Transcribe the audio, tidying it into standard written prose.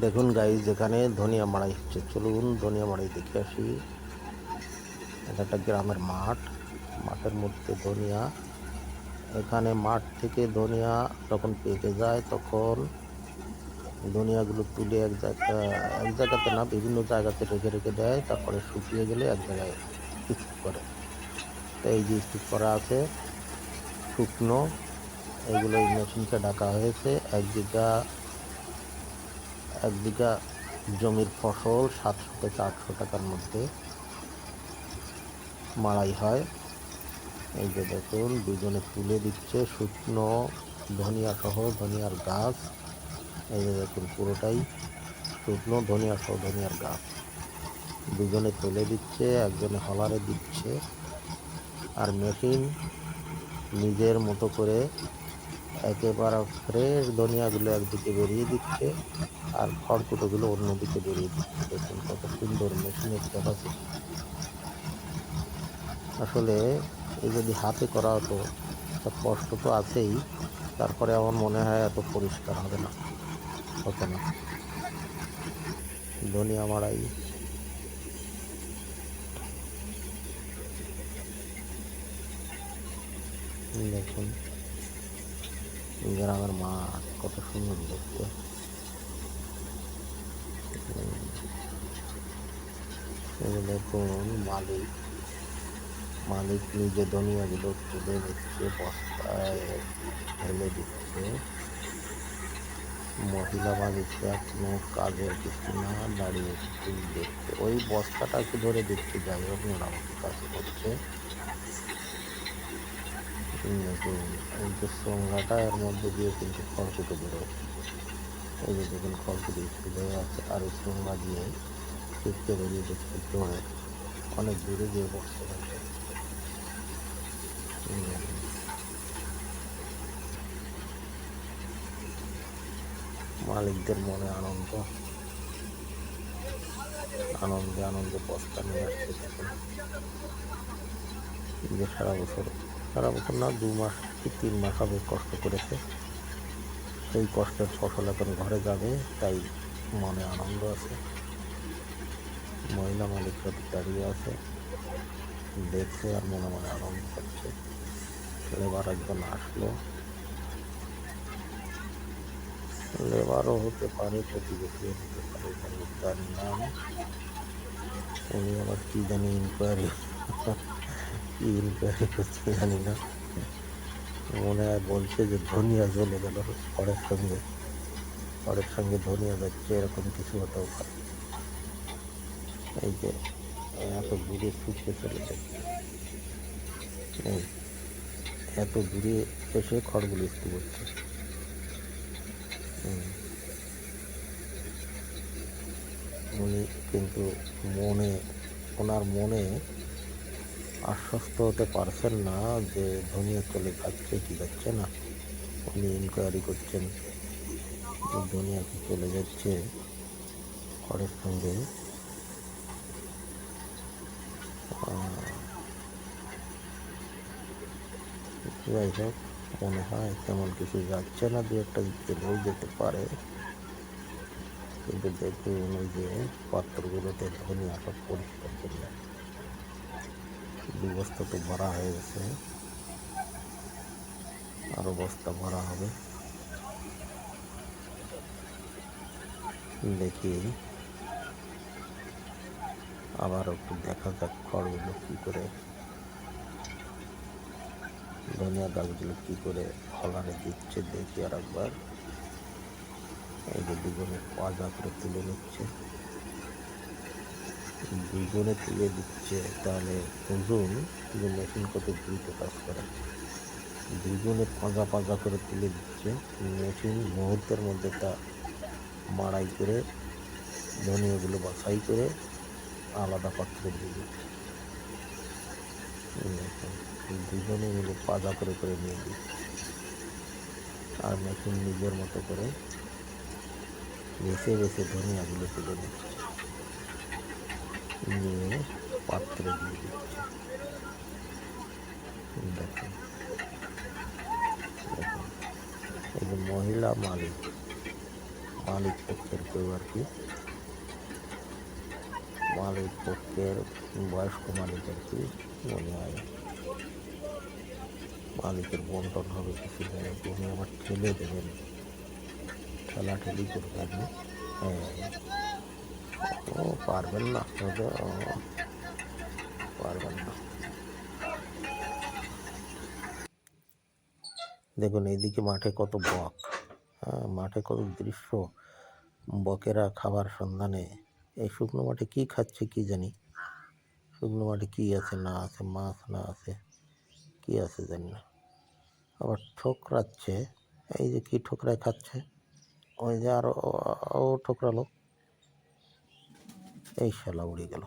দেখুন গাইস, যেখানে ধনিয়া মাড়াই হচ্ছে, চলুন ধনিয়া মাড়াই দেখে আসি। এটা একটা গ্রামের মাঠ, মাঠের মধ্যে ধনিয়া। এখানে মাঠ থেকে ধনিয়া যখন পেকে যায় তখন ধনিয়াগুলো তুলে এক জায়গাতে না, বিভিন্ন জায়গাতে রেখে রেখে দেয়। তারপরে শুকিয়ে গেলে এক জায়গায় স্তূপ করে। তো এই যে স্তূপ করা আছে শুকনো, এগুলো এই মেশিনকে ডাকা হয়েছে। এক বিঘা জমির ফসল 700 থেকে 800 টাকার মধ্যে মাড়াই হয়। এই যে দেখুন, দুজনে তুলে দিচ্ছে শুকনো ধনিয়া সহ ধনিয়ার গাছ। এই যে দেখুন, পুরোটাই শুকনো ধনিয়া সহ ধনিয়ার গাছ। দুজনে তুলে দিচ্ছে, একজনে হলারে দিচ্ছে। আর মেশিন নিজের মতো করে একেবারে ফ্রেশ ধনিয়াগুলো একদিকে বেরিয়ে দিচ্ছে, আর খড়কুটোগুলো অন্যদিকে বেরিয়ে দিচ্ছে। দেখুন কত সুন্দর মেশিনের ক্যাপাসিটি। আসলে এই যদি হাতে করা হতো, তা কষ্ট তো আছেই, তারপরে আমার মনে হয় এত পরিষ্কার হবে না, হতো না। ধনিয়া মাড়াই দেখুন, গ্রামের মাঠ কত সুন্দর দেখতে। এই যে দেখুন, মালিক নিজে ধনিয়াগুলো তুলে নিচ্ছে, বস্তায় ঢেলে দিচ্ছে। মহিলা মালিকরা কোনো কাজের কিছু না, দাঁড়িয়ে শুধু দেখছে। ওই বস্তাটাকে ধরে দেখছে, যাই হোক মোটামুটি কাজ করছে। দেখুন, এই যে চোঙাটা, এর মধ্যে দিয়ে কিন্তু খড়কুটো বেরোয়। এই যে দেখুন, খড়কুটো স্কুল হয়ে আছে, আর এই চোঙা দিয়ে ছিটকে বেরিয়ে দেখছে জোরে, অনেক দূরে গিয়ে পড়ছে কিন্তু। দেখুন, মালিকদের মনে আনন্দ, আনন্দে আনন্দে বস্তা নিয়ে আসছে। দেখুন, যে সারা বছর না, 2 মাস কি 3 মাস হবে কষ্ট করেছে, সেই কষ্টের ফসল এখন ঘরে যাবে, তাই মনে আনন্দ আছে। মহিলা মালিকরা দাঁড়িয়ে আছে, দেখছে আর মনে মনে আনন্দ পাচ্ছে। লেবার একজন আসলো, লেবারও হতে পারে, প্রতিবেশীও হতে পারে, জানি জানি না আমি। উনি আবার কি জানি ইনকোয়ারি কি ইনকোয়ারি করছে জানি না। মনে হয় বলছে যে ধনিয়া জ্বলে গেল খড়ের সঙ্গে ধনিয়া যাচ্ছে, এরকম কিছু হতেও পারে। এই যে এত দূরে ছুটতে চলেছে, এই এত দূরে এসে খড়গুলো স্তূপ হচ্ছে। উনি কিন্তু মনে ওনার মনে আশ্বস্ত হতে পারছেন না যে ধনিয়া চলে যাচ্ছে কি যাচ্ছে না। উনি ইনকোয়ারি করছেন যে ধনিয়া কি চলে যাচ্ছে খড়ের সঙ্গে। যাই হোক, মনে হয় তেমন কিছু যাচ্ছে না, দু একটা গেলেও যেতে পারে। কিন্তু দেখুন, ওই যে পাত্রগুলোতে ধনিয়া সব পরিষ্কার করে 2 বস্তা তো ভরা হয়ে গেছে, আরো বস্তা ভরা হবে। দেখি, আবার একটু দেখা যাক খড়গুলো কি করে, ধনিয়া গাছগুলো কি করে ফলানে দিচ্ছে। দেখি আর একবার। এই যে দুজনে পাজা করে তুলে নিচ্ছে, দুজনে তুলে দিচ্ছে, তাহলে বুঝুন যে মেশিন কত দ্রুত কাজ করে। দুজনে পাজা পাজা করে তুলে দিচ্ছে, মেশিন মুহূর্তের মধ্যে তা মাড়াই করে ধনিয়াগুলো বাছাই করে আলাদা পাত্রে দিয়ে দিচ্ছে। দেখুন, দুজনে মিলে পাজা করে করে নিয়ে দিচ্ছে, আর মেশিন নিজের মতো করে বেছে বেছে ধনিয়াগুলো তুলে নিচ্ছে, নিয়ে পাত্রে দিয়ে দিচ্ছে। দেখুন, দেখুন, এই যে মহিলা মালিক, মালিক পক্ষের কেউ আর কি, মালিক পক্ষের বয়স্ক মালিক আর কি, মনে হয় মালিকের বন্টন হবে কিছুদিন, উনি আবার ঠেলে দেবেন, ঠেলাঠেলি করবেন। হ্যাঁ, ও পারবেন না, পারবেন না। দেখুন এইদিকে মাঠে কত বক, হ্যাঁ মাঠে কত দৃশ্য, বকেরা খাবার সন্ধানে। এই শুকনো মাঠে কি খাচ্ছে কি জানি, শুকনো মাঠে কি আছে না আছে, মাছ না আছে, কি আছে জানি না। আবার ঠোকরাচ্ছে, এই যে কি ঠোকরায় খাচ্ছে, ওই যে আরো ও ঠোকরালো, এই শালা উড়ে গেল।